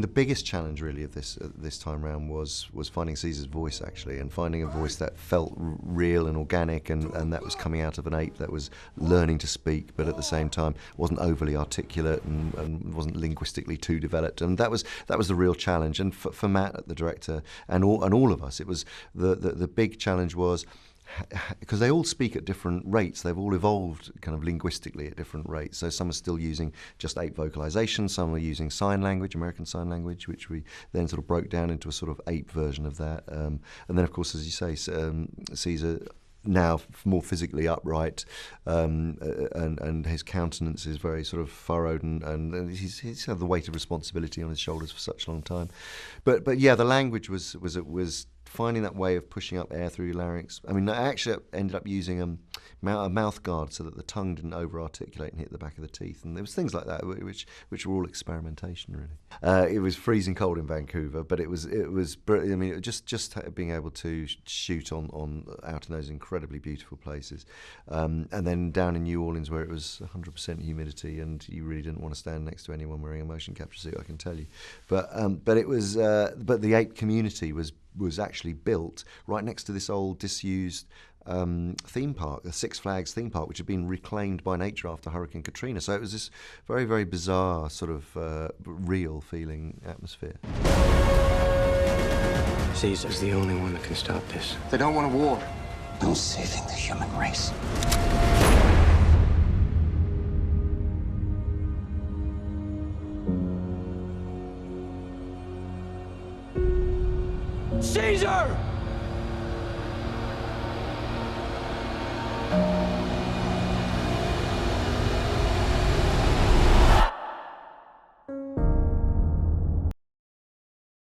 the biggest challenge really of this time round was finding Caesar's voice, actually, and finding a voice that felt real and organic, and that was coming out of an ape that was learning to speak, but at the same time wasn't overly articulate and wasn't linguistically too developed. And that was the real challenge. And for Matt, the director, and all of us, it was the big challenge was, because they all speak at different rates. They've all evolved kind of linguistically at different rates. So some are still using just ape vocalization, some are using sign language, American Sign Language, which we then sort of broke down into a sort of ape version of that. And then, of course, as you say, Caesar, now more physically upright, and his countenance is very sort of furrowed, and he's had the weight of responsibility on his shoulders for such a long time. But yeah, the language was finding that way of pushing up air through your larynx. I mean, I actually ended up using a mouth guard so that the tongue didn't over-articulate and hit the back of the teeth. And there was things like that, which were all experimentation, really. It was freezing cold in Vancouver, but it was brilliant. I mean, just being able to shoot on out in those incredibly beautiful places, and then down in New Orleans where it was 100% humidity and you really didn't want to stand next to anyone wearing a motion capture suit, I can tell you. But it was but the ape community was actually built right next to this old disused theme park, the Six Flags theme park, which had been reclaimed by nature after Hurricane Katrina. So it was this very, very bizarre sort of real feeling atmosphere. Caesar's the only one that can stop this. They don't want a war. No saving the human race. Caesar!